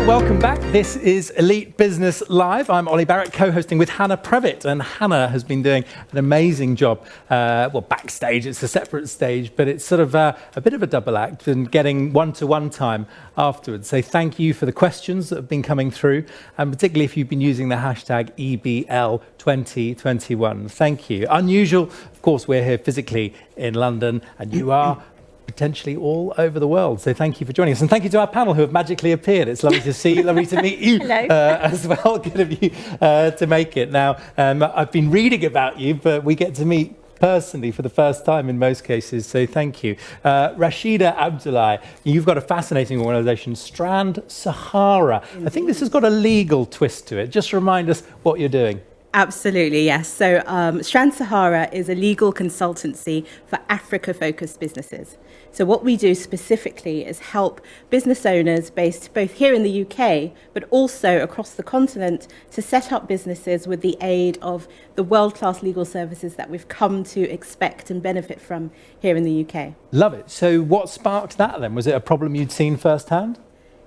welcome back. This is Elite Business Live. I'm Ollie Barrett, co-hosting with Hannah Previtt, and Hannah has been doing an amazing job. Backstage, it's a separate stage, but it's sort of a bit of a double act and getting one-to-one time afterwards. So thank you for the questions that have been coming through, and particularly if you've been using the hashtag EBL2021. Thank you. Unusual, of course, we're here physically in London, and you are potentially all over the world. So thank you for joining us. And thank you to our panel who have magically appeared. It's lovely to see you, lovely to meet you as well. Good of you to make it. Now, I've been reading about you, but we get to meet personally for the first time in most cases. So thank you. Rashida Abdulai, you've got a fascinating organisation, Strand Sahara. I think this has got a legal twist to it. Just remind us what you're doing. Absolutely, yes. So Strand Sahara is a legal consultancy for Africa-focused businesses. So what we do specifically is help business owners based both here in the UK, but also across the continent, to set up businesses with the aid of the world-class legal services that we've come to expect and benefit from here in the UK. Love it. So what sparked that then? Was it a problem you'd seen firsthand?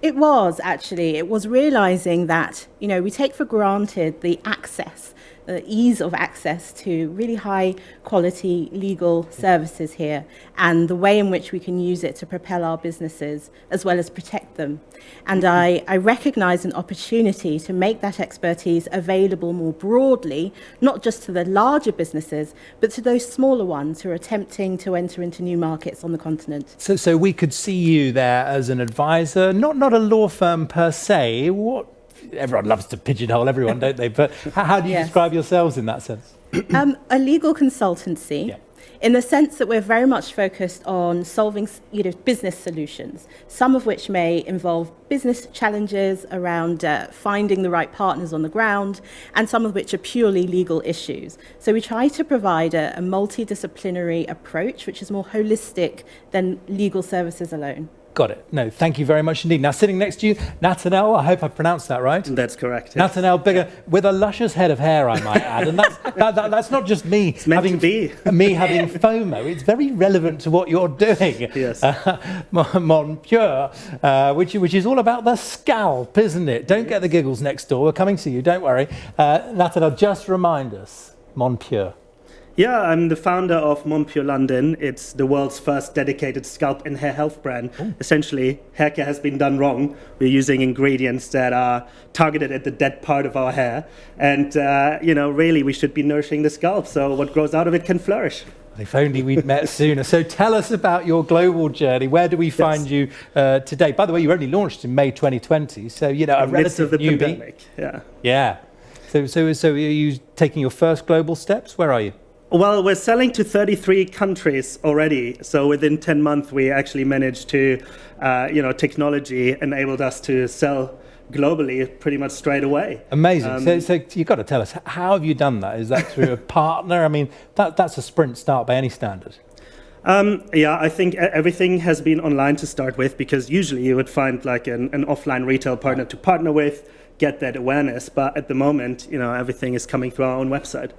It was, actually. It was realizing that, we take for granted the ease of access to really high quality legal services here, and the way in which we can use it to propel our businesses as well as protect them. And I recognize an opportunity to make that expertise available more broadly, not just to the larger businesses, but to those smaller ones who are attempting to enter into new markets on the continent. So we could see you there as an advisor, not a law firm per se. Everyone loves to pigeonhole everyone, don't they? But how do you describe yourselves in that sense? A legal consultancy, in the sense that we're very much focused on solving, business solutions, some of which may involve business challenges around finding the right partners on the ground, and some of which are purely legal issues. So we try to provide a multidisciplinary approach, which is more holistic than legal services alone. Got it. No, thank you very much indeed. Now, sitting next to you, Natanel, I hope I pronounced that right. That's correct. Yes. Natanel Bigger, with a luscious head of hair, I might add. And that's not just me having FOMO. It's very relevant to what you're doing. Yes. Monpure, which is all about the scalp, isn't it? Don't get the giggles next door. We're coming to you. Don't worry. Natanel, just remind us, Monpure. Yeah, I'm the founder of Pur London. It's the world's first dedicated scalp and hair health brand. Ooh. Essentially, hair care has been done wrong. We're using ingredients that are targeted at the dead part of our hair. And, really, we should be nourishing the scalp so what grows out of it can flourish. If only we'd met sooner. So tell us about your global journey. Where do we find you today? By the way, you only launched in May 2020, so, a relative newbie. Pandemic. Yeah. So are you taking your first global steps? Where are you? Well, we're selling to 33 countries already. So within 10 months, we actually managed to, technology enabled us to sell globally pretty much straight away. Amazing. So you've got to tell us, how have you done that? Is that through a partner? I mean, that's a sprint start by any standard. I think everything has been online to start with, because usually you would find like an offline retail partner to partner with, get that awareness. But at the moment, everything is coming through our own website.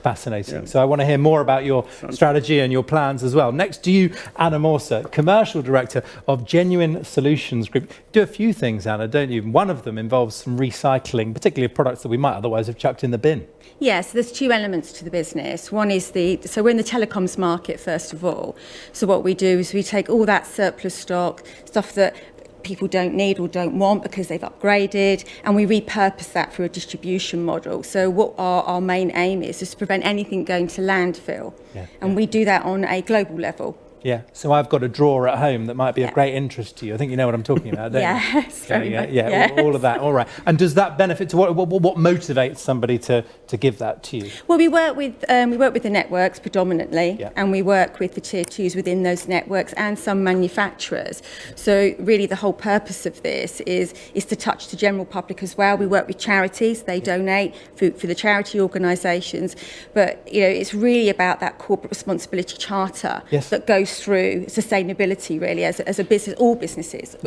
Fascinating. Yeah. So I want to hear more about your strategy and your plans as well. Next to you, Anna Morsa, Commercial Director of Genuine Solutions Group. You do a few things, Anna, don't you? One of them involves some recycling, particularly of products that we might otherwise have chucked in the bin. Yes, there's two elements to the business. One is so we're in the telecoms market, first of all. So what we do is we take all that surplus stock, stuff that people don't need or don't want because they've upgraded, and we repurpose that through a distribution model. So what our main aim is to prevent anything going to landfill, and we do that on a global level. Yeah, so I've got a drawer at home that might be of great interest to you. I think you know what I'm talking about, don't you? Yes, all of that. All right. And does that benefit to what motivates somebody to give that to you? Well, we work with the networks predominantly, and we work with the tier twos within those networks and some manufacturers. So really, the whole purpose of this is to touch the general public as well. We work with charities; they donate for the charity organisations, but it's really about that corporate responsibility charter that goes through sustainability, really, as a business, all businesses.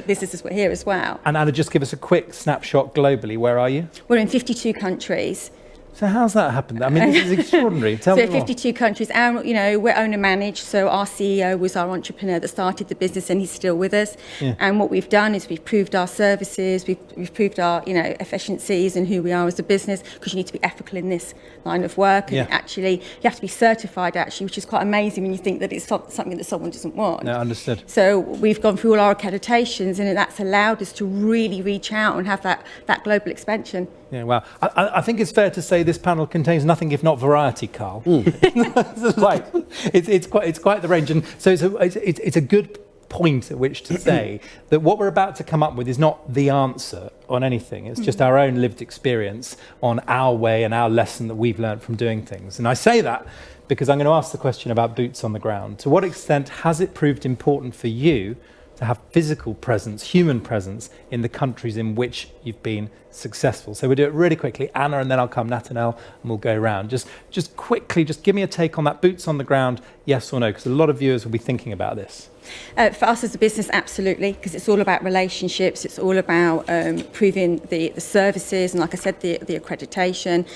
Businesses were here as well. And Anna, just give us a quick snapshot globally. Where are you? We're in 52 countries. So how's that happened? I mean, this is extraordinary. Tell me more. 52 countries, and we're owner managed. So our CEO was our entrepreneur that started the business, and he's still with us. Yeah. And what we've done is we've proved our services, we've proved our efficiencies and who we are as a business, because you need to be ethical in this line of work. And actually, you have to be certified, actually, which is quite amazing when you think that it's something that someone doesn't want. No, understood. So we've gone through all our accreditations, and that's allowed us to really reach out and have that global expansion. Yeah, wow. I think it's fair to say this panel contains nothing if not variety, Carl. Right. It's quite the range, and so it's a good point at which to say that what we're about to come up with is not the answer on anything. It's just our own lived experience on our way and our lesson that we've learned from doing things. And I say that because I'm going to ask the question about boots on the ground. To what extent has it proved important for you to have physical presence, human presence, in the countries in which you've been successful? So we'll do it really quickly. Anna, and then I'll come Natanel, and we'll go around. Just quickly, just give me a take on that, boots on the ground, yes or no, because a lot of viewers will be thinking about this. For us as a business, absolutely, because it's all about relationships. It's all about proving the services, and like I said, the accreditation.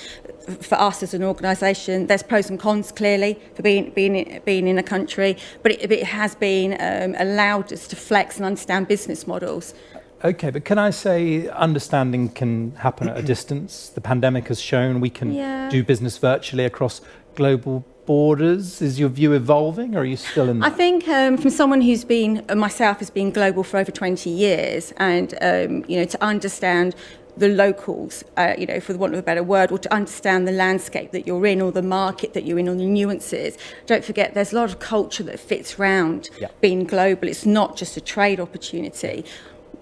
For us as an organisation, there's pros and cons clearly for being in a country, but it has been allowed us to flex and understand business models. Okay, but can I say understanding can happen at a distance? The pandemic has shown we can do business virtually across global borders. Is your view evolving, or are you still in that? I think from someone who's been, myself has been global for over 20 years, and to understand the locals, for the want of a better word, or to understand the landscape that you're in, or the market that you're in, or the nuances. Don't forget, there's a lot of culture that fits round being global. It's not just a trade opportunity.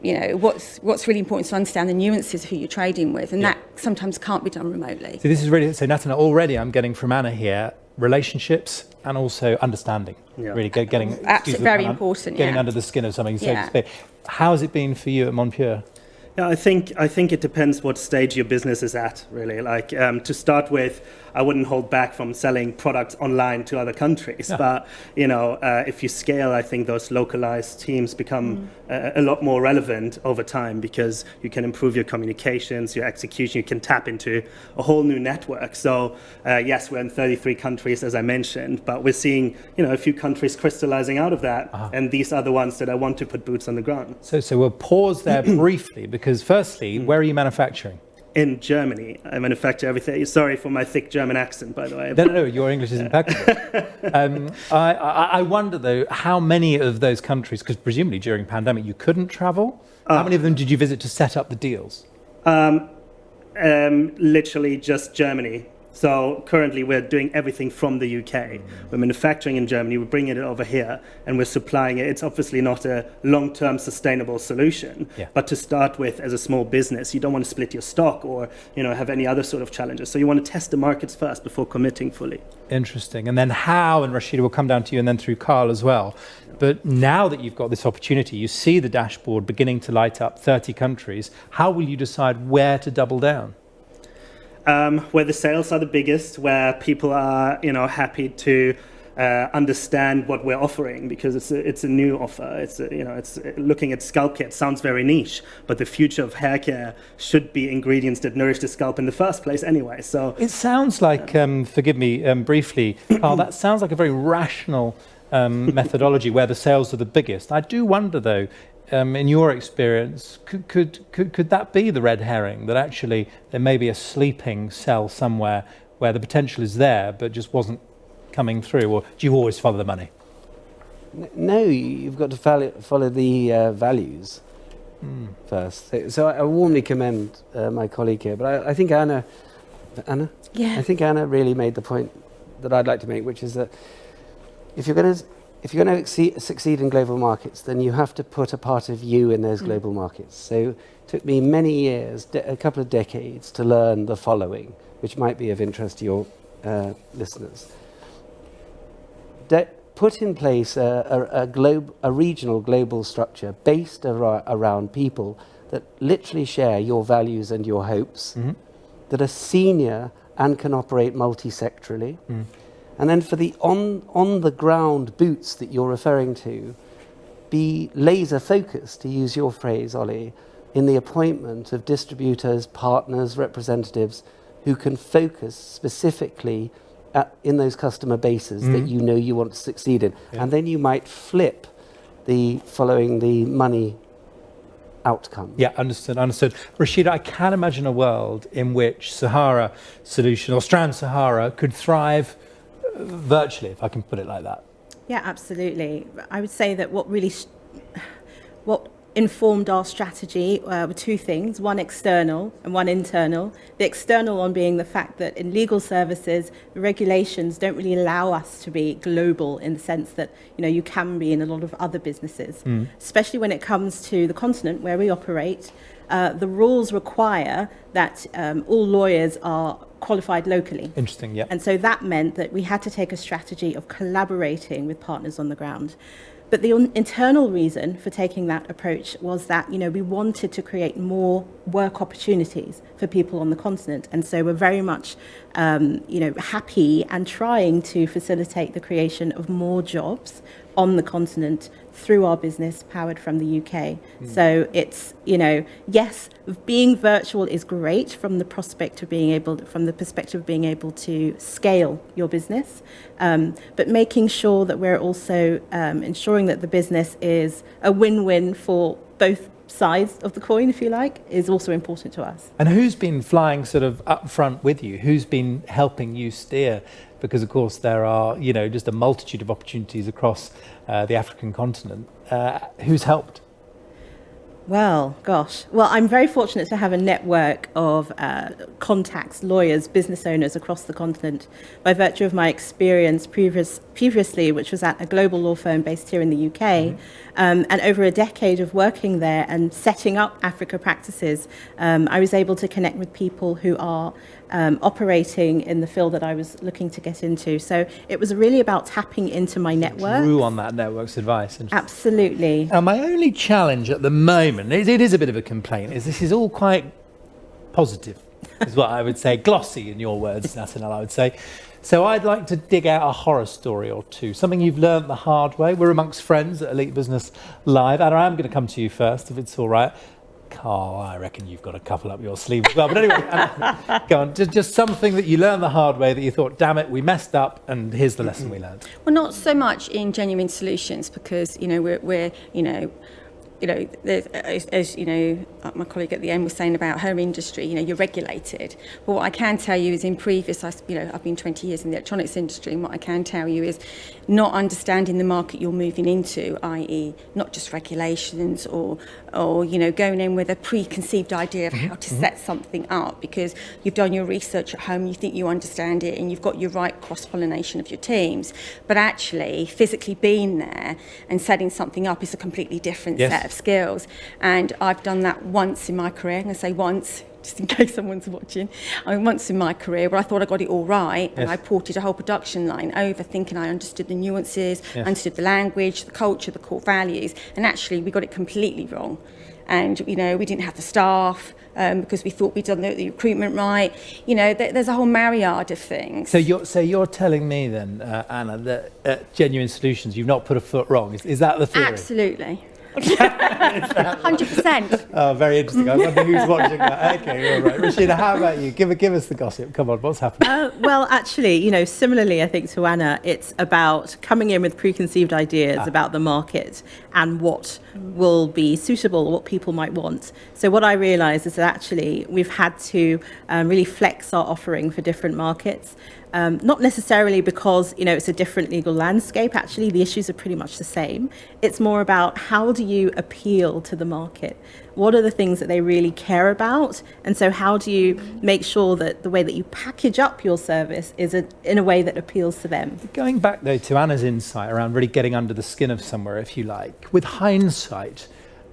What's really important is to understand the nuances of who you're trading with, and that sometimes can't be done remotely. So this is really, so Natanel, already I'm getting from Anna here, relationships and also understanding. Really getting absolutely very important. Getting under the skin of something, so to speak. How has it been for you at Monpure? Yeah, I think it depends what stage your business is at, really. Like, to start with, I wouldn't hold back from selling products online to other countries. But, if you scale, I think those localized teams become a lot more relevant over time, because you can improve your communications, your execution, you can tap into a whole new network. So, yes, we're in 33 countries, as I mentioned, but we're seeing, a few countries crystallizing out of that. And these are the ones that I want to put boots on the ground. So we'll pause there briefly, because firstly, where are you manufacturing? In Germany. I manufacture everything. Sorry for my thick German accent, by the way. No, your English is impeccable. I wonder, though, how many of those countries, because presumably during pandemic you couldn't travel, how many of them did you visit to set up the deals? Literally just Germany. So currently we're doing everything from the UK. We're manufacturing in Germany, we're bringing it over here, and we're supplying it. It's obviously not a long-term sustainable solution, but to start with, as a small business, you don't want to split your stock or have any other sort of challenges. So you want to test the markets first before committing fully. Interesting. And then how, and Rashida will come down to you, and then through Carl as well. But now that you've got this opportunity, you see the dashboard beginning to light up 30 countries. How will you decide where to double down? Where the sales are the biggest, where people are, happy to understand what we're offering, because it's a new offer. It's looking at scalp care. It sounds very niche, but the future of hair care should be ingredients that nourish the scalp in the first place, anyway. So it sounds like, forgive me briefly, Carl, that sounds like a very rational methodology where the sales are the biggest. I do wonder, though. In your experience, could that be the red herring, that actually there may be a sleeping cell somewhere where the potential is there but just wasn't coming through, or do you always follow the money? No, you've got to follow the values first. So I warmly commend my colleague here, but I think Anna? Yeah. I think Anna really made the point that I'd like to make, which is that if you're going to succeed in global markets, then you have to put a part of you in those global markets. So it took me many years, a couple of decades, to learn the following, which might be of interest to your listeners. Put in place a regional global structure based around people that literally share your values and your hopes, that are senior and can operate multi-sectorally. And then for the on-the-ground boots that you're referring to, be laser-focused, to use your phrase, Ollie, in the appointment of distributors, partners, representatives who can focus specifically in those customer bases that you know you want to succeed in. Yeah. And then you might flip following the money outcome. Yeah, understood. Rashida, I can imagine a world in which Sahara Solution or Strand Sahara could thrive virtually, if I can put it like that. Yeah, absolutely. I would say that what informed our strategy were two things, one external and one internal. The external one being the fact that in legal services, the regulations don't really allow us to be global in the sense that, you can be in a lot of other businesses, especially when it comes to the continent where we operate. The rules require that all lawyers are qualified locally. Interesting, yeah. And so that meant that we had to take a strategy of collaborating with partners on the ground. But the internal reason for taking that approach was that, we wanted to create more work opportunities for people on the continent. And so we're very much, happy and trying to facilitate the creation of more jobs on the continent through our business powered from the UK. So it's, yes, being virtual is great from the perspective of being able to scale your business, but making sure that we're also ensuring that the business is a win-win for both sides of the coin, if you like, is also important to us. And who's been flying sort of up front with you? Who's been helping you steer? Because, of course, there are, just a multitude of opportunities across the African continent. Who's helped? Well, I'm very fortunate to have a network of contacts, lawyers, business owners across the continent by virtue of my experience previously, which was at a global law firm based here in the UK. And over a decade of working there and setting up Africa practices, I was able to connect with people who are operating in the field that I was looking to get into. So it was really about tapping into my network. Drew on that network's advice. Absolutely. Now, my only challenge at the moment, it is a bit of a complaint, is this is all quite positive, is what I would say. Glossy, in your words, Natanel, I would say. So I'd like to dig out a horror story or two, something you've learned the hard way. We're amongst friends at Elite Business Live. Anna, I'm going to come to you first, if it's all right. Carl, I reckon you've got a couple up your sleeve as well. But anyway, Anna, go on. Just something that you learned the hard way that you thought, damn it, we messed up, and here's the lesson we learned. Well, not so much in Genuine Solutions because, we're as my colleague at the end was saying about her industry, you're regulated. But what I can tell you is in previous, I've been 20 years in the electronics industry, and what I can tell you is not understanding the market you're moving into, i.e. not just regulations or going in with a preconceived idea of how to set something up because you've done your research at home, you think you understand it, and you've got your right cross-pollination of your teams. But actually, physically being there and setting something up is a completely different set of skills. And I've done that once in my career. I'm going to say once, just in case someone's watching. Once in my career where I thought I got it all right, and I ported a whole production line over thinking I understood the nuances, understood the language, the culture, the core values, and actually we got it completely wrong. And, we didn't have the staff because we thought we'd done the recruitment right. There's a whole myriad of things. So you're telling me then, Anna, that at Genuine Solutions you've not put a foot wrong. Is that the theory? Absolutely. 100%. Oh, very interesting. I wonder who's watching that. Okay, all right. Rashida, how about you? Give us the gossip. Come on, what's happening? Well, actually, similarly, I think to Anna, it's about coming in with preconceived ideas about the market and what will be suitable, what people might want. So what I realised is that actually we've had to really flex our offering for different markets. Not necessarily because, it's a different legal landscape. Actually, the issues are pretty much the same. It's more about how do you appeal to the market? What are the things that they really care about? And so how do you make sure that the way that you package up your service is in a way that appeals to them? Going back, though, to Anna's insight around really getting under the skin of somewhere, if you like, with hindsight,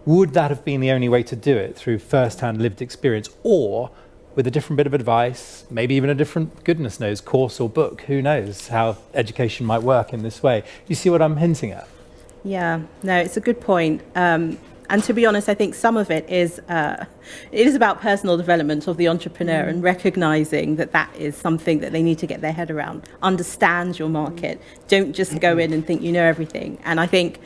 would that have been the only way to do it, through first-hand lived experience, or with a different bit of advice, maybe even a different, goodness knows, course or book? Who knows how education might work in this way? You see what I'm hinting at? Yeah, no, it's a good point. And to be honest, I think some of it is about personal development of the entrepreneur and recognizing that is something that they need to get their head around. Understand your market. Don't just go in and think you know everything. And I think,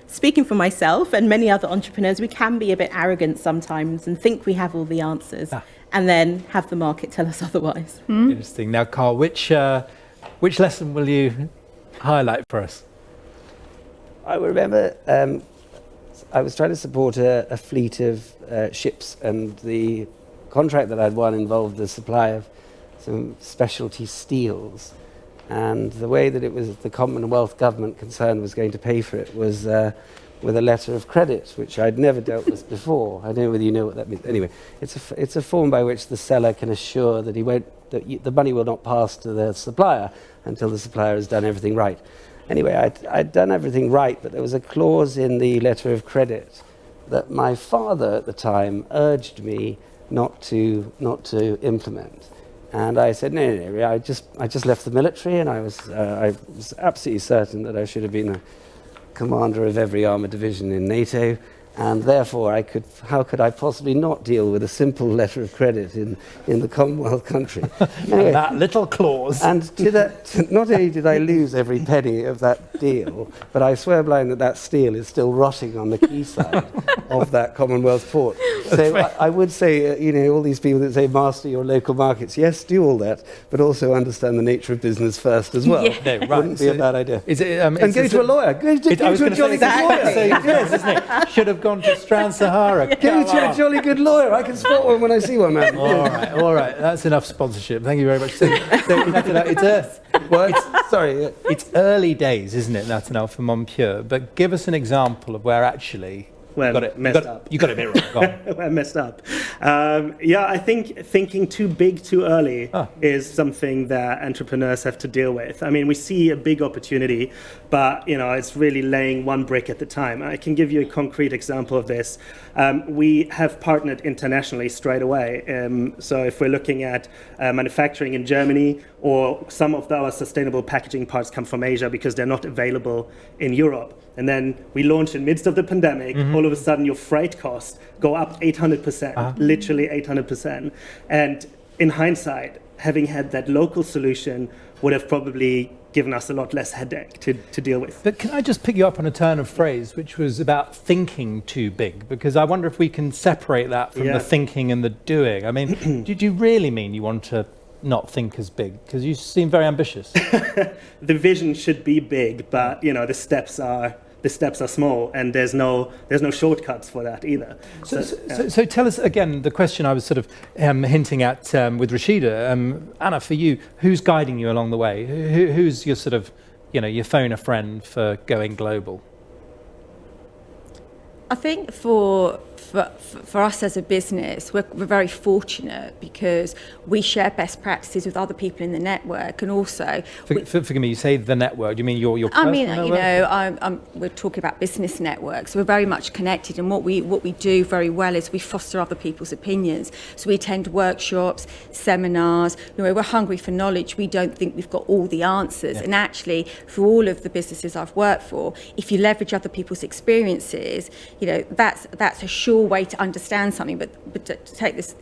speaking for myself and many other entrepreneurs, we can be a bit arrogant sometimes and think we have all the answers. and then have the market tell us otherwise. Interesting. Now, Carl, which lesson will you highlight for us? I remember I was trying to support a fleet of ships, and the contract that I'd won involved the supply of some specialty steels. And the way that it was the Commonwealth government concerned was going to pay for it was with a letter of credit, which I'd never dealt with before. I don't know whether you know what that means. Anyway, it's a form by which the seller can assure that the money will not pass to the supplier until the supplier has done everything right. Anyway, I'd done everything right, but there was a clause in the letter of credit that my father at the time urged me not to implement. And I said, no, I just left the military, and I was absolutely certain that I should have been a commander of every armoured division in NATO, and therefore how could I possibly not deal with a simple letter of credit in the Commonwealth country? Anyway, that little clause. And to that, not only did I lose every penny of that deal, but I swear blind that steel is still rotting on the quayside of that Commonwealth port. So I would say, all these people that say master your local markets, yes, do all that, but also understand the nature of business first as well. Yeah. No, right. Wouldn't be a bad idea. Is it, and go to a lawyer. Go to a jolly good lawyer. Yes, isn't it? Should have gone to Strand Sahara. Go to a jolly good lawyer. I can spot one when I see one, man. All right. That's enough sponsorship. Thank you very much. It's early days, isn't it, Natanel, for Monpure? But give us an example of where actually You got it a bit wrong. I messed up. I think thinking too big too early is something that entrepreneurs have to deal with. I mean, we see a big opportunity, but it's really laying one brick at a time. I can give you a concrete example of this. We have partnered internationally straight away. So if we're looking at manufacturing in Germany, or some of our sustainable packaging parts come from Asia because they're not available in Europe. And then we launch in midst of the pandemic, all of a sudden your freight costs go up 800%, literally 800%. And in hindsight, having had that local solution would have probably given us a lot less headache to deal with. But can I just pick you up on a turn of phrase, which was about thinking too big? Because I wonder if we can separate that from the thinking and the doing. I mean, did you really mean you want to not think as big? Because you seem very ambitious. The vision should be big, but the steps are small, and there's no shortcuts for that either. So tell us again the question I was sort of hinting at with Rashida. Anna, for you, who's guiding you along the way? Who's your sort of your phone a friend for going global? I think for us as a business, we're very fortunate because we share best practices with other people in the network, and also forgive me, you say the network. Do you mean your personal network? We're talking about business networks. So we're very much connected, and what we do very well is we foster other people's opinions. So we attend workshops, seminars. We're hungry for knowledge. We don't think we've got all the answers, and actually, for all of the businesses I've worked for, if you leverage other people's experiences, that's a sure way to understand something. But to take this,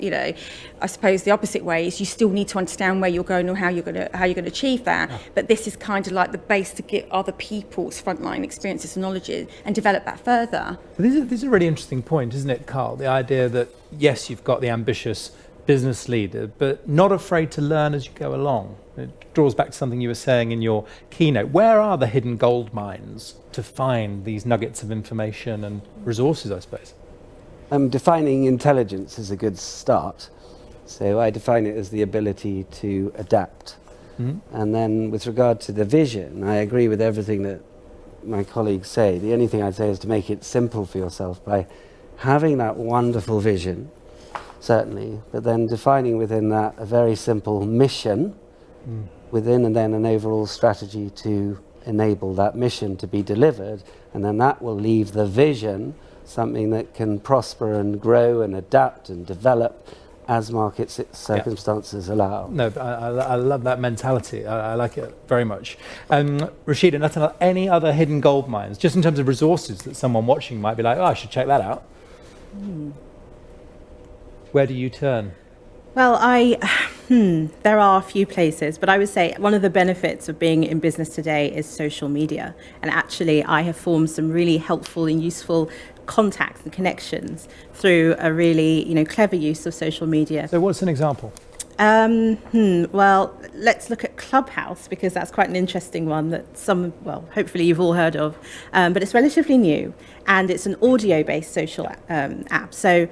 I suppose the opposite way is you still need to understand where you're going or how you're going to achieve that. But this is kind of like the base to get other people's frontline experiences and knowledge and develop that further. This is a really interesting point, isn't it, Carl? The idea that yes, you've got the ambitious business leader, but not afraid to learn as you go along. It draws back to something you were saying in your keynote. Where are the hidden gold mines to find these nuggets of information and resources, I suppose? Defining intelligence is a good start. So I define it as the ability to adapt. And then with regard to the vision, I agree with everything that my colleagues say. The only thing I'd say is to make it simple for yourself by having that wonderful vision, certainly, but then defining within that a very simple mission within, and then an overall strategy to enable that mission to be delivered, and then that will leave the vision something that can prosper and grow and adapt and develop as market circumstances allow. No, I love that mentality. I like it very much. Rashida, Natanel, any other hidden gold mines, just in terms of resources that someone watching might be like, I should check that out? Where do you turn? Well, there are a few places, but I would say one of the benefits of being in business today is social media. And actually, I have formed some really helpful and useful contacts and connections through a really, clever use of social media. So what's an example? Well, let's look at Clubhouse, because that's quite an interesting one that hopefully you've all heard of. But it's relatively new, and it's an audio-based social app. So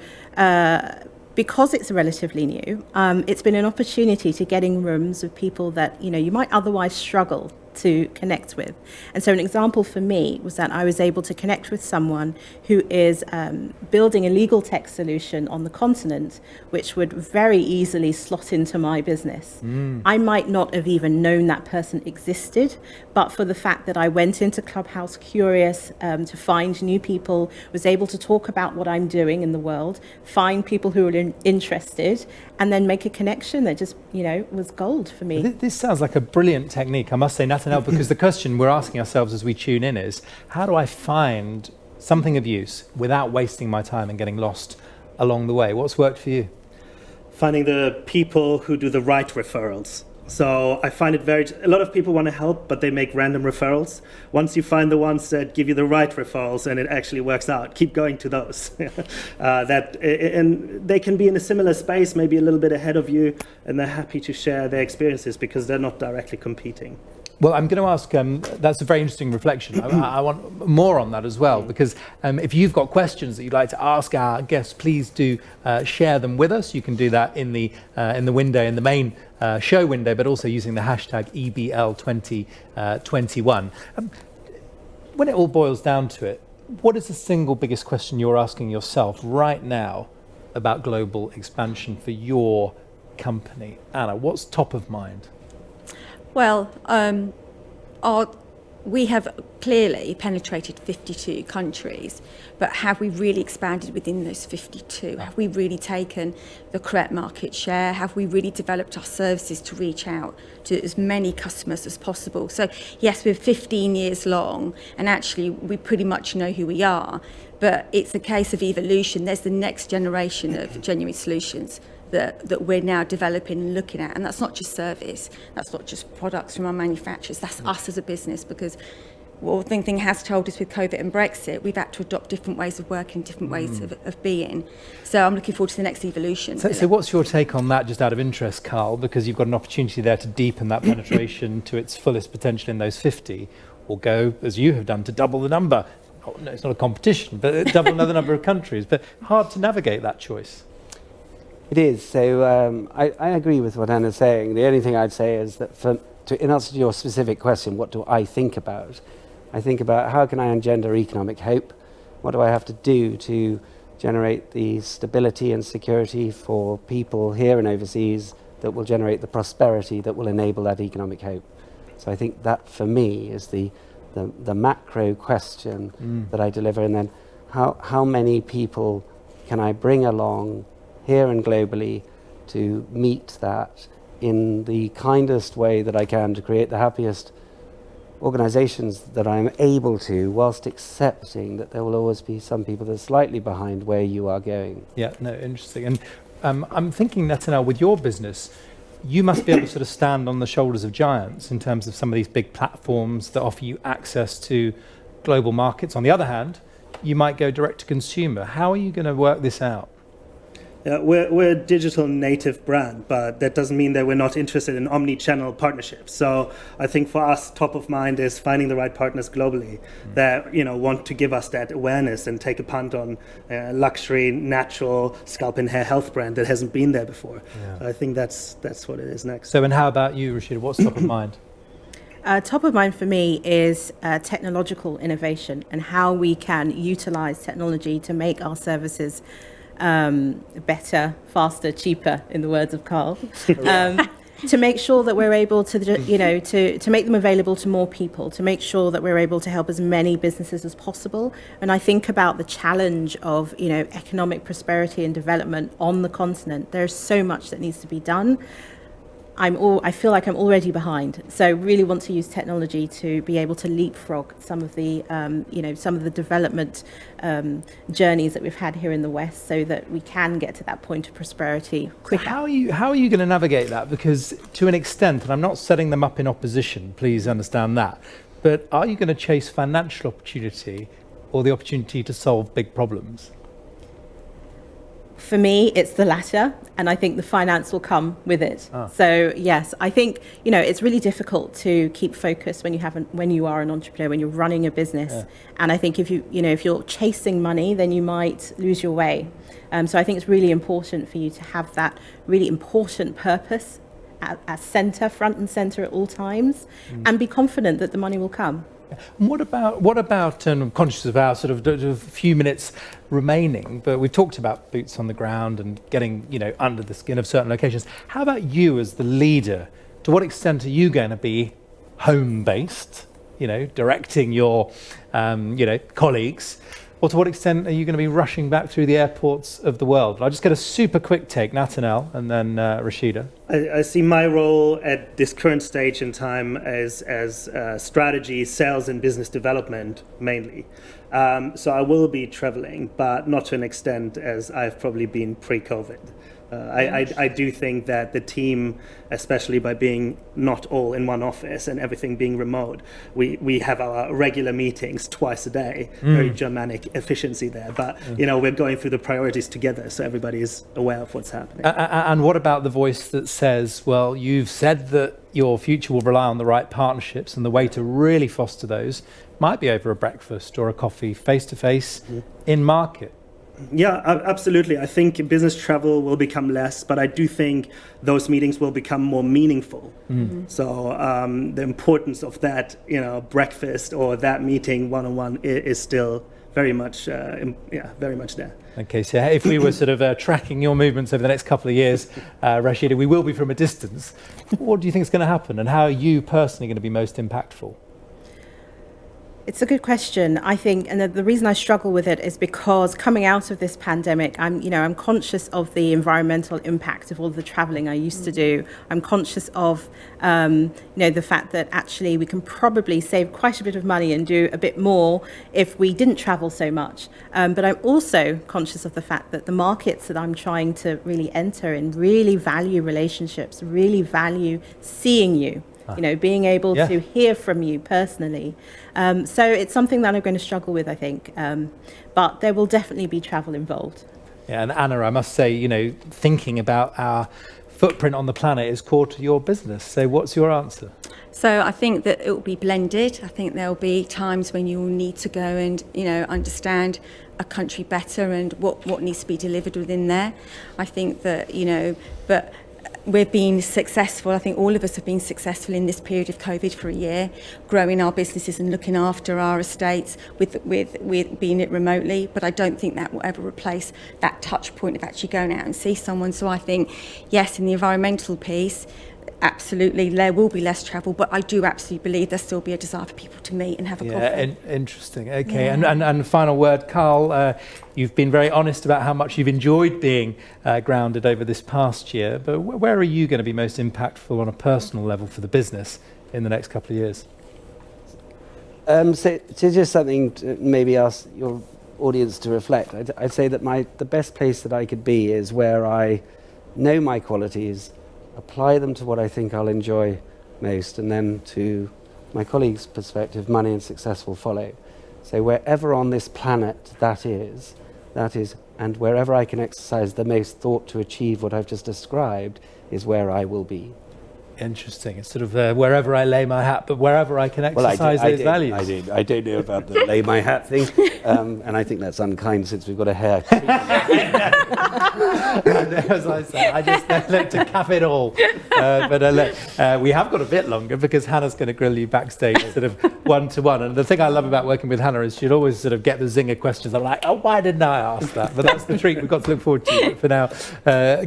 because it's relatively new, it's been an opportunity to get in rooms with people that, you might otherwise struggle to connect with. And so an example for me was that I was able to connect with someone who is building a legal tech solution on the continent, which would very easily slot into my business. I might not have even known that person existed, but for the fact that I went into Clubhouse curious to find new people, was able to talk about what I'm doing in the world, find people who were interested, and then make a connection that just, was gold for me. This sounds like a brilliant technique, I must say, Natanel, because the question we're asking ourselves as we tune in is, how do I find something of use without wasting my time and getting lost along the way? What's worked for you? Finding the people who do the right referrals. So I find it a lot of people want to help, but they make random referrals. Once you find the ones that give you the right referrals and it actually works out, keep going to those. And they can be in a similar space, maybe a little bit ahead of you, and they're happy to share their experiences because they're not directly competing. Well, I'm going to ask, that's a very interesting reflection. I want more on that as well, because if you've got questions that you'd like to ask our guests, please do share them with us. You can do that in the window, in the main show window, but also using the hashtag EBL2021. When it all boils down to it, what is the single biggest question you're asking yourself right now about global expansion for your company? Anna, what's top of mind? Well, we have clearly penetrated 52 countries, but have we really expanded within those 52? Have we really taken the correct market share? Have we really developed our services to reach out to as many customers as possible? So yes, we're 15 years long, and actually we pretty much know who we are, but it's a case of evolution. There's the next generation of genuine solutions that we're now developing and looking at, and that's not just service, that's not just products from our manufacturers, that's us as a business, because what one thing has told us with COVID and Brexit, we've had to adopt different ways of working, different ways of being. So I'm looking forward to the next evolution. So what's your take on that, just out of interest, Carl, because you've got an opportunity there to deepen that penetration to its fullest potential in those 50, or go, as you have done, to double the number. Oh, no, it's not a competition, but double another number of countries, but hard to navigate that choice. It is. So I agree with what Anna's saying. The only thing I'd say is that in answer to your specific question, what do I think about? I think about how can I engender economic hope? What do I have to do to generate the stability and security for people here and overseas that will generate the prosperity that will enable that economic hope? So I think that, for me, is the macro question that I deliver. And then how many people can I bring along here and globally to meet that in the kindest way that I can, to create the happiest organizations that I'm able to, whilst accepting that there will always be some people that are slightly behind where you are going. Yeah, no, interesting. And I'm thinking, Natanel, with your business, you must be able to sort of stand on the shoulders of giants in terms of some of these big platforms that offer you access to global markets. On the other hand, you might go direct to consumer. How are you going to work this out? Yeah, we're a digital native brand, but that doesn't mean that we're not interested in omnichannel partnerships. So I think for us, top of mind is finding the right partners globally that want to give us that awareness and take a punt on a luxury, natural scalp and hair health brand that hasn't been there before. Yeah. I think that's what it is next. So, and how about you, Rashida? What's top of mind? Top of mind for me is technological innovation and how we can utilize technology to make our services better, faster, cheaper, in the words of Carl, to make sure that we're able to, to make them available to more people, to make sure that we're able to help as many businesses as possible. And I think about the challenge of, economic prosperity and development on the continent. There's so much that needs to be done. I feel like I'm already behind, so really want to use technology to be able to leapfrog some of the, some of the development journeys that we've had here in the West, so that we can get to that point of prosperity quicker. So how are you going to navigate that? Because to an extent, and I'm not setting them up in opposition, please understand that, but are you going to chase financial opportunity, or the opportunity to solve big problems? For me, it's the latter, and I think the finance will come with it. So yes, I think it's really difficult to keep focus when you are an entrepreneur, when you're running a business. And I think if you're chasing money, then you might lose your way. So I think it's really important for you to have that really important purpose at front and center at all times, and be confident that the money will come. And what about, and I'm conscious of our sort of a few minutes remaining, but we've talked about boots on the ground and getting, under the skin of certain locations. How about you as the leader? To what extent are you going to be home-based, directing your, colleagues? Or to what extent are you going to be rushing back through the airports of the world? I'll just get a super quick take, Natanel, and then Rashida. I see my role at this current stage in time as strategy, sales, and business development mainly. So I will be traveling, but not to an extent as I've probably been pre-COVID. I do think that the team, especially by being not all in one office and everything being remote, we have our regular meetings twice a day, very Germanic efficiency there. But, we're going through the priorities together, so everybody is aware of what's happening. And what about the voice that says, well, you've said that your future will rely on the right partnerships, and the way to really foster those might be over a breakfast or a coffee, face-to-face, in market? Yeah, absolutely. I think business travel will become less, but I do think those meetings will become more meaningful. So the importance of that, breakfast or that meeting one-on-one is still very much there. Okay, so if we were sort of tracking your movements over the next couple of years, Rashida, we will be from a distance. What do you think is going to happen, and how are you personally going to be most impactful? It's a good question, I think, and the reason I struggle with it is because coming out of this pandemic, I'm conscious of the environmental impact of all the traveling I used to do. I'm conscious of, the fact that actually we can probably save quite a bit of money and do a bit more if we didn't travel so much. But I'm also conscious of the fact that the markets that I'm trying to really enter in really value relationships, really value seeing you. Being able to hear from you personally. So it's something that I'm going to struggle with, I think. But there will definitely be travel involved. Yeah, and Anna, I must say, thinking about our footprint on the planet is core to your business. So what's your answer? So I think that it will be blended. I think there'll be times when you will need to go and, understand a country better and what needs to be delivered within there. I think that, but we've been successful. I think all of us have been successful in this period of COVID for a year, growing our businesses and looking after our estates with being it remotely. But I don't think that will ever replace that touch point of actually going out and see someone. So I think, yes, in the environmental piece, absolutely, there will be less travel, but I do absolutely believe there'll still be a desire for people to meet and have a coffee. Interesting. Okay, and final word, Carl, you've been very honest about how much you've enjoyed being grounded over this past year, but where are you going to be most impactful on a personal level for the business in the next couple of years? So just something to maybe ask your audience to reflect. I'd say that the best place that I could be is where I know my qualities, apply them to what I think I'll enjoy most, and then to my colleagues' perspective, money and success will follow. So wherever on this planet that is, and wherever I can exercise the most thought to achieve what I've just described is where I will be. Interesting. It's sort of wherever I lay my hat, but wherever I can exercise those values. I don't know about the lay my hat thing, and I think that's unkind since we've got a hair. As I said, I just look to cap it all. But we have got a bit longer because Hannah's going to grill you backstage, sort of one-to-one. And the thing I love about working with Hannah is she'd always sort of get the zinger questions. I'm like, oh, why didn't I ask that? But that's the treat we've got to look forward to. But for now,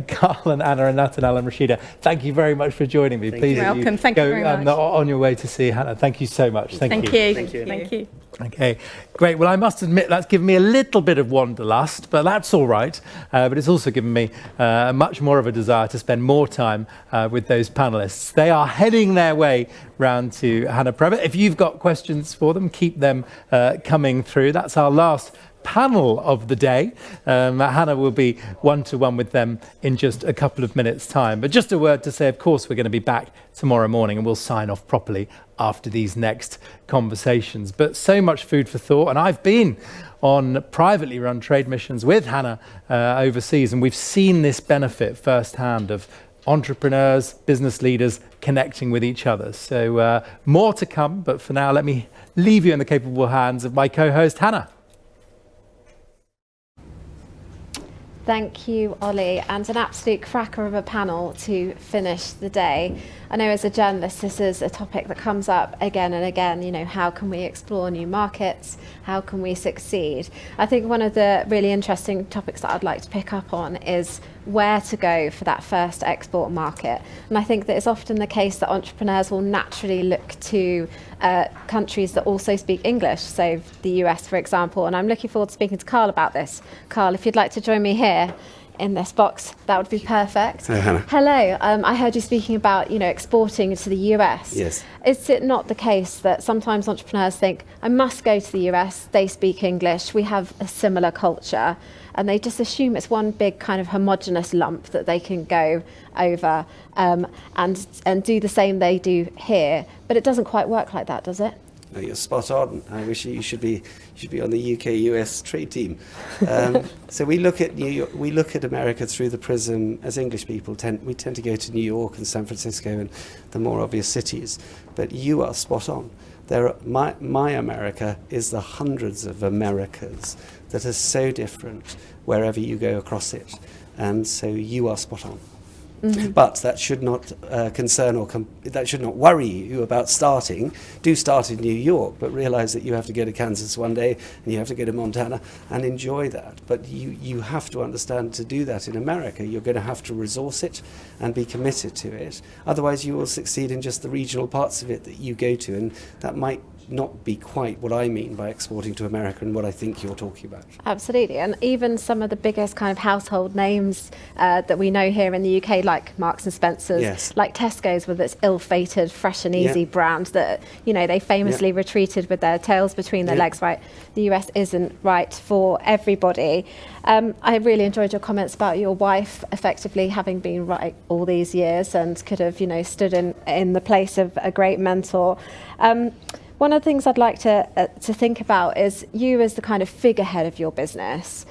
Carl and Anna and Natanel and Rashida, thank you very much for joining me. Please, welcome. Thank you very much. On your way to see Hannah. Thank you so much. Thank you. Okay, great. Well, I must admit that's given me a little bit of wanderlust, but that's all right. But it's also given me much more of a desire to spend more time with those panellists. They are heading their way round to Hannah Previtt. If you've got questions for them, keep them coming through. That's our last panel of the day. Hannah will be one-to-one with them in just a couple of minutes' time. But just a word to say, of course, we're going to be back tomorrow morning and we'll sign off properly after these next conversations. But so much food for thought. And I've been on privately run trade missions with Hannah overseas, and we've seen this benefit firsthand of entrepreneurs, business leaders connecting with each other. So more to come, but for now, let me leave you in the capable hands of my co-host, Hannah. Thank you, Ollie, and an absolute cracker of a panel to finish the day. I know as a journalist, this is a topic that comes up again and again, you know, how can we explore new markets? How can we succeed? I think one of the really interesting topics that I'd like to pick up on is where to go for that first export market. And I think that it's often the case that entrepreneurs will naturally look to countries that also speak English, so the US, for example. And I'm looking forward to speaking to Carl about this. Carl, if you'd like to join me here in this box, that would be perfect. Hi, Hannah. Hello. I heard you speaking about, you know, exporting to the US. Yes. Is it not the case that sometimes entrepreneurs think, I must go to the US, they speak English, we have a similar culture, and they just assume it's one big kind of homogenous lump that they can go over and do the same they do here, but it doesn't quite work like that, does it? No, you're spot on. I wish you should be on the UK-US trade team. So we look at New York, we look at America through the prism as English people. We tend to go to New York and San Francisco and the more obvious cities. But you are spot on. My America is the hundreds of Americas that are so different wherever you go across it, and so you are spot on. Mm-hmm. But that should not concern or that should not worry you about starting. Do start in New York, but realise that you have to go to Kansas one day and you have to go to Montana and enjoy that. But you have to understand, to do that in America, you're going to have to resource it and be committed to it. Otherwise, you will succeed in just the regional parts of it that you go to, and that might not be quite what I mean by exporting to America and what I think you're talking about. Absolutely, and even some of the biggest kind of household names that we know here in the UK, like Marks and Spencer's, yes, like Tesco's with its ill-fated Fresh and Easy brand that, you know, they famously retreated with their tails between their legs, right? The US isn't right for everybody. I really enjoyed your comments about your wife effectively having been right all these years and could have, you know, stood in the place of a great mentor. One of the things I'd like to think about is you as the kind of figurehead of your business.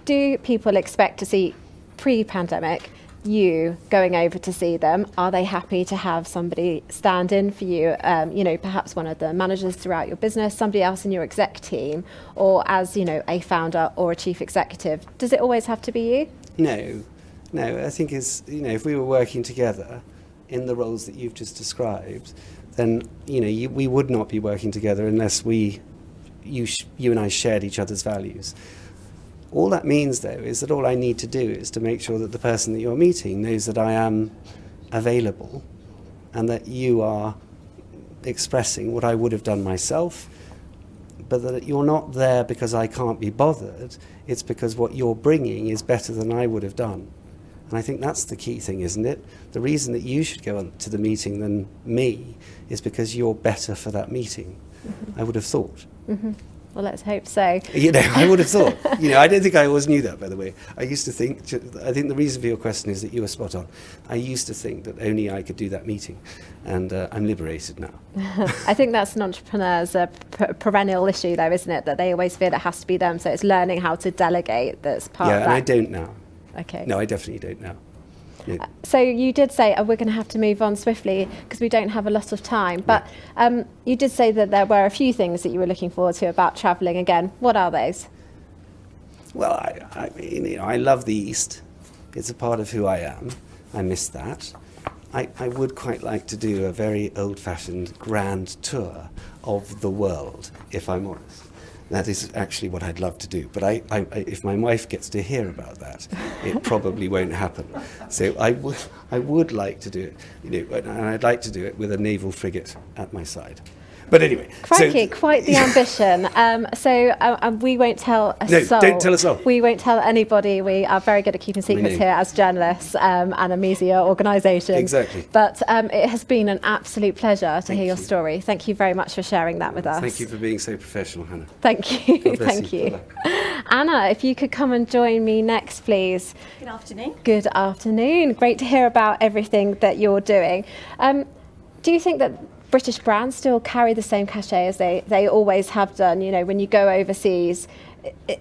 Do people expect to see, pre-pandemic, you going over to see them? Are they happy to have somebody stand in for you, you know, perhaps one of the managers throughout your business, somebody else in your exec team, or as, you know, a founder or a chief executive? Does it always have to be you? No. I think if we were working together in the roles that you've just described, then we would not be working together unless you and I shared each other's values. All that means, though, is that all I need to do is to make sure that the person that you're meeting knows that I am available and that you are expressing what I would have done myself, but that you're not there because I can't be bothered. It's because what you're bringing is better than I would have done. And I think that's the key thing, isn't it? The reason that you should go on to the meeting than me is because you're better for that meeting. Mm-hmm. I would have thought. Mm-hmm. Well, let's hope so. I would have thought. I don't think I always knew that, by the way. I think the reason for your question is that you were spot on. I used to think that only I could do that meeting, and I'm liberated now. I think that's an entrepreneur's perennial issue, though, isn't it? That they always feel it has to be them. So it's learning how to delegate that's part of that. Yeah, and I don't now. Okay. No, I definitely don't now. No. So you did say we're going to have to move on swiftly because we don't have a lot of time. But you did say that there were a few things that you were looking forward to about travelling again. What are those? Well, I love the East. It's a part of who I am. I miss that. I would quite like to do a very old-fashioned grand tour of the world, if I'm honest. That is actually what I'd love to do. But if my wife gets to hear about that, it probably won't happen. So I would like to do it, and I'd like to do it with a naval frigate at my side. But anyway. Crikey, quite the ambition. We won't tell a soul. Don't tell a soul. We won't tell anybody. We are very good at keeping secrets here as journalists and a media organisation. Exactly. But it has been an absolute pleasure to hear your story. Thank you very much for sharing that with us. Thank you for being so professional, Hannah. Thank you. Thank you. Anna, if you could come and join me next, please. Good afternoon. Good afternoon. Great to hear about everything that you're doing. Do you think that British brands still carry the same cachet as they always have done? You know, when you go overseas,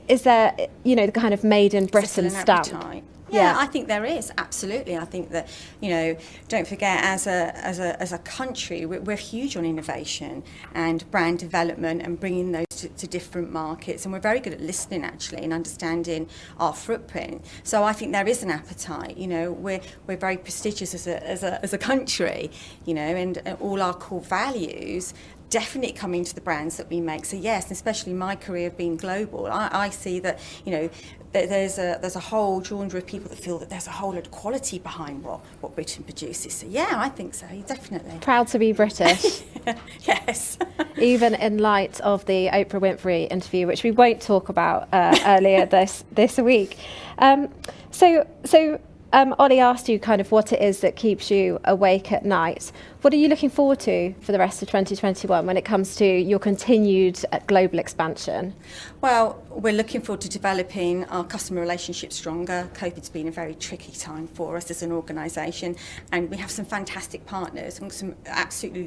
is there, you know, the kind of made in Britain stamp? Yeah, I think there is, absolutely. I think that, you know, don't forget, as a country, we're huge on innovation and brand development and bringing those to different markets, and we're very good at listening, actually, and understanding our footprint. So I think there is an appetite. You know, we're very prestigious as a country, you know, and all our core values definitely come into the brands that we make. So yes, especially my career being global, I see that, you know, there's a whole genre of people that feel that there's a whole lot of quality behind what Britain produces. So yeah, I think so, definitely. Proud to be British. Yes. Even in light of the Oprah Winfrey interview, which we won't talk about earlier this week. Ollie asked you kind of what it is that keeps you awake at night. What are you looking forward to for the rest of 2021 when it comes to your continued global expansion? Well, we're looking forward to developing our customer relationships stronger. COVID's been a very tricky time for us as an organisation, and we have some fantastic partners and some absolutely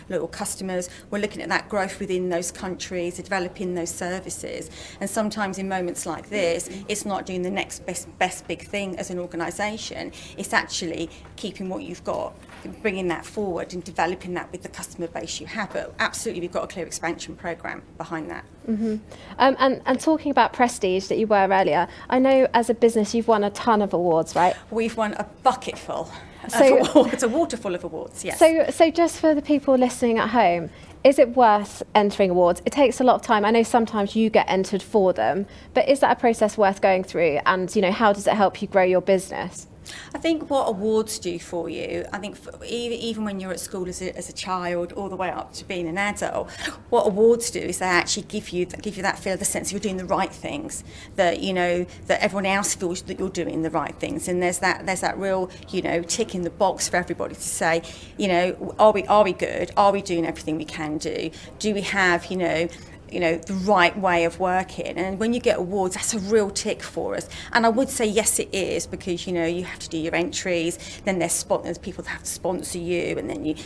loyal customers. We're looking at that growth within those countries, developing those services. And sometimes in moments like this, it's not doing the next best big thing as an organisation. It's actually keeping what you've got, bringing that forward and developing that with the customer base you have. But absolutely, we've got a clear expansion programme behind that. Mm-hmm. And talking about prestige that you were earlier, I know as a business you've won a ton of awards, right? We've won a bucketful of awards, a waterful of awards, yes. So just for the people listening at home, is it worth entering awards? It takes a lot of time. I know sometimes you get entered for them, but is that a process worth going through? And, you know, how does it help you grow your business? I think what awards do for you, I think even when you're at school as a child all the way up to being an adult, what awards do is they actually give you that feel, the sense you're doing the right things, that, you know, that everyone else feels that you're doing the right things, and there's that real, you know, tick in the box for everybody to say, you know, are we good? Are we doing everything we can do? Do we have, you know, the right way of working? And when you get awards, that's a real tick for us. And I would say yes, it is, because, you know, you have to do your entries, then there's people that have to sponsor you, and then you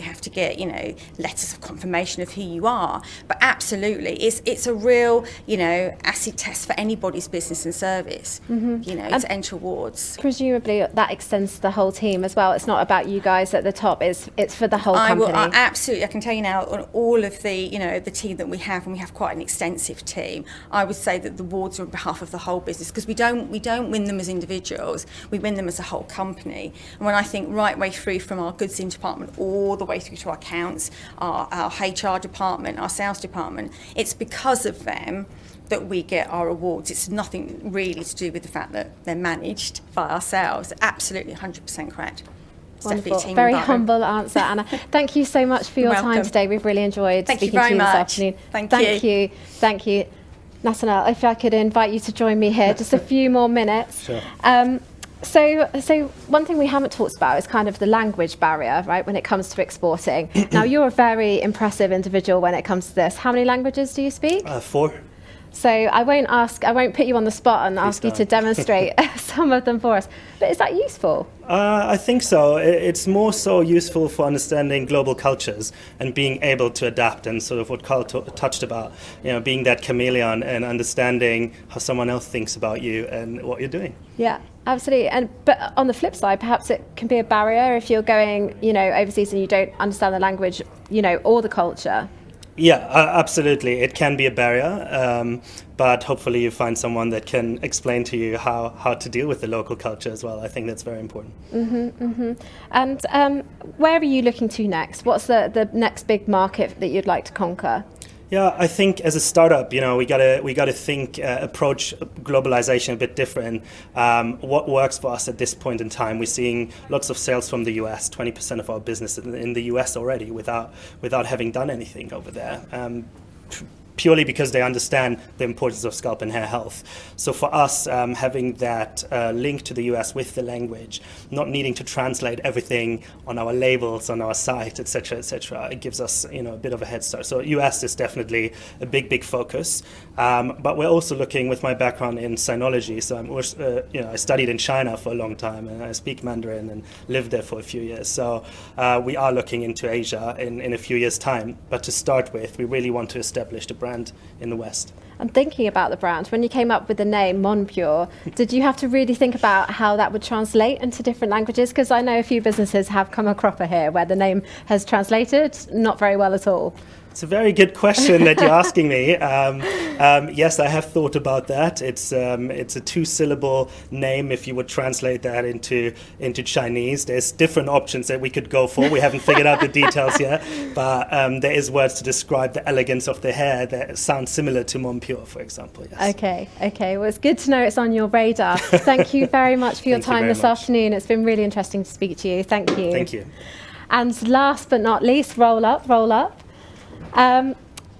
have to get, you know, letters of confirmation of who you are. But absolutely, it's a real, you know, acid test for anybody's business and service, mm-hmm. you know, to enter awards. Presumably that extends to the whole team as well. It's not about you guys at the top, it's for the whole company. Absolutely, I can tell you now, on all of the, you know, the team that we have, and we have quite an extensive team, I would say that the awards are on behalf of the whole business, because we don't win them as individuals, we win them as a whole company. And when I think right way through from our goods in department all the way through to our accounts, our HR department, our sales department, it's because of them that we get our awards. It's nothing really to do with the fact that they're managed by ourselves. Absolutely 100% correct. Wonderful. Very humble answer, Anna. Thank you so much for your time today. We've really enjoyed speaking to you this afternoon. Thank you. Natanel, if I could invite you to join me here just a few more minutes. Sure. So one thing we haven't talked about is kind of the language barrier, right, when it comes to exporting. Now, you're a very impressive individual when it comes to this. How many languages do you speak? 4. So I won't put you on the spot and ask you to demonstrate some of them for us. But is that useful? I think so. It's more so useful for understanding global cultures and being able to adapt, and sort of what Carl touched about, you know, being that chameleon and understanding how someone else thinks about you and what you're doing. Yeah, absolutely. But on the flip side, perhaps it can be a barrier if you're going, you know, overseas and you don't understand the language, you know, or the culture. Yeah, absolutely. It can be a barrier, but hopefully you find someone that can explain to you how to deal with the local culture as well. I think that's very important. Mm-hmm, mm-hmm. And where are you looking to next? What's the next big market that you'd like to conquer? Yeah, I think as a startup, we gotta think, approach globalization a bit different. What works for us at this point in time? We're seeing lots of sales from the US, 20% of our business in the US already, without having done anything over there. Purely because they understand the importance of scalp and hair health. So for us, having that link to the US with the language, not needing to translate everything on our labels, on our site, etc., it gives us a bit of a head start. So US is definitely a big focus. But we're also looking, with my background in sinology, so I studied in China for a long time, and I speak Mandarin and lived there for a few years. So we are looking into Asia in a few years' time. But to start with, we really want to establish the brand in the West. And thinking about the brand, when you came up with the name Monpure, did you have to really think about how that would translate into different languages? Because I know a few businesses have come a cropper here where the name has translated not very well at all. It's a very good question that you're asking me. Yes, I have thought about that. It's a 2-syllable name. If you would translate that into Chinese, there's different options that we could go for. We haven't figured out the details yet, but there is words to describe the elegance of the hair that sound similar to Monpure, for example. Yes. Okay. Well, it's good to know it's on your radar. Thank you very much for your time this afternoon. It's been really interesting to speak to you. Thank you. Thank you. And last but not least, roll up.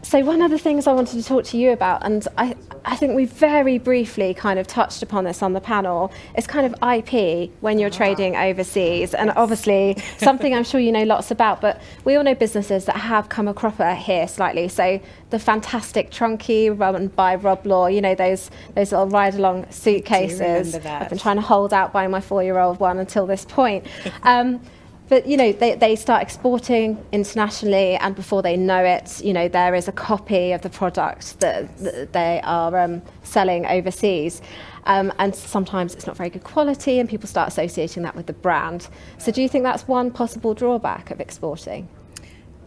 So one of the things I wanted to talk to you about, and I think we very briefly kind of touched upon this on the panel, is kind of IP when you're trading overseas. And obviously something I'm sure you know lots about, but we all know businesses that have come a cropper here slightly. So the fantastic Trunky run by Rob Law, those little ride-along suitcases. I've been trying to hold out by my 4-year-old one until this point. But, they start exporting internationally, and before they know it, there is a copy of the product that they are selling overseas. And sometimes it's not very good quality, and people start associating that with the brand. So do you think that's one possible drawback of exporting?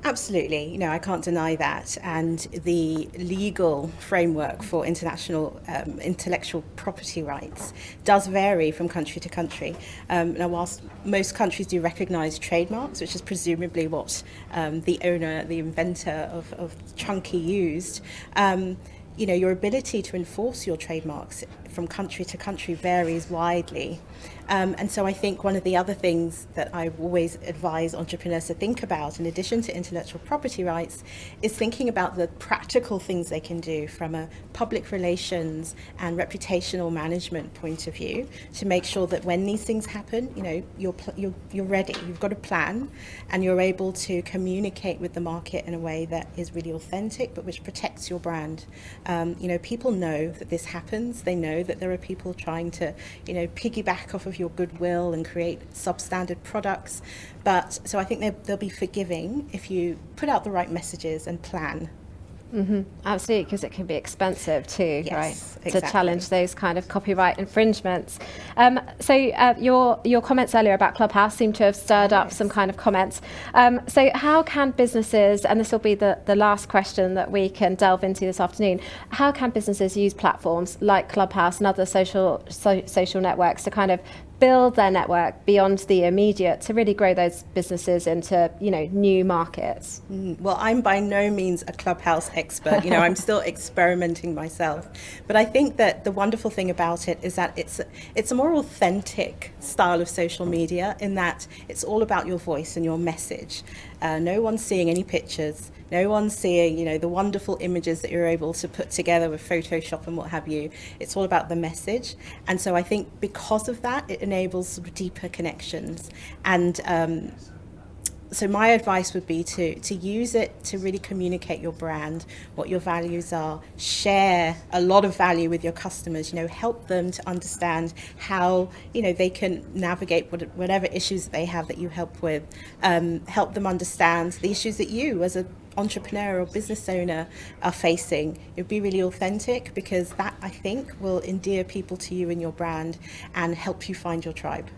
Absolutely. I can't deny that. And the legal framework for international intellectual property rights does vary from country to country. Now, whilst most countries do recognise trademarks, which is presumably what the owner, the inventor of Trunky used, your ability to enforce your trademarks from country to country varies widely. And so I think one of the other things that I always advise entrepreneurs to think about, in addition to intellectual property rights, is thinking about the practical things they can do from a public relations and reputational management point of view to make sure that when these things happen, you're ready. You've got a plan, and you're able to communicate with the market in a way that is really authentic, but which protects your brand. People know that this happens. They know that there are people trying to, piggyback off of your goodwill and create substandard products. But so I think they'll be forgiving if you put out the right messages and plan. Mm-hmm. Absolutely, because it can be expensive too, yes, right? Exactly. To challenge those kind of copyright infringements. So your comments earlier about Clubhouse seem to have stirred up some kind of comments. So how can businesses, and this will be the last question that we can delve into this afternoon, how can businesses use platforms like Clubhouse and other social networks to kind of build their network beyond the immediate to really grow those businesses into, new markets? Well, I'm by no means a Clubhouse expert. I'm still experimenting myself. But I think that the wonderful thing about it is that it's a more authentic style of social media, in that it's all about your voice and your message. No one's seeing any pictures. No one's seeing, the wonderful images that you're able to put together with Photoshop and what have you. It's all about the message. And so I think because of that, it enables sort of deeper connections. And so my advice would be to use it to really communicate your brand, what your values are, share a lot of value with your customers, help them to understand how, they can navigate whatever issues they have that you help with, help them understand the issues that you as an entrepreneur or business owner are facing. It would be really authentic, because that, I think, will endear people to you and your brand and help you find your tribe.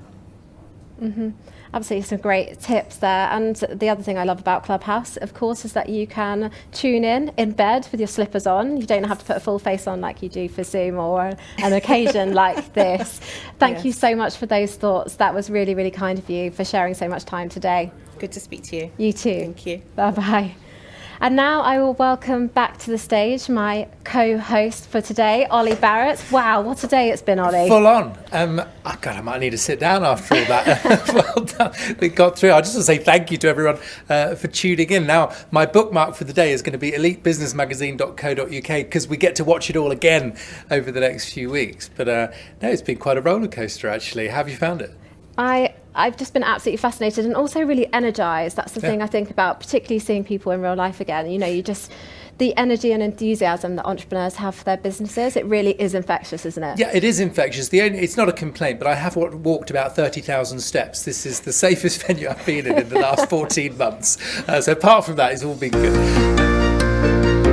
Mm-hmm. Absolutely, some great tips there. And the other thing I love about Clubhouse, of course, is that you can tune in bed with your slippers on. You don't have to put a full face on like you do for Zoom or an occasion like this. Thank you so much for those thoughts. That was really, really kind of you for sharing so much time today. Good to speak to you. You too. Thank you. Bye-bye. And now I will welcome back to the stage my co-host for today, Ollie Barrett. Wow, what a day it's been, Ollie. Full on. God, I might need to sit down after all that. Well done. We got through. I just want to say thank you to everyone for tuning in. Now, my bookmark for the day is going to be elitebusinessmagazine.co.uk because we get to watch it all again over the next few weeks. But no, it's been quite a roller coaster, actually. How have you found it? I've just been absolutely fascinated and also really energised. That's the thing I think about, particularly seeing people in real life again. You know, the energy and enthusiasm that entrepreneurs have for their businesses, it really is infectious, isn't it? Yeah, it is infectious. It's not a complaint, but I have walked about 30,000 steps. This is the safest venue I've been in the last 14 months. So apart from that, it's all been good.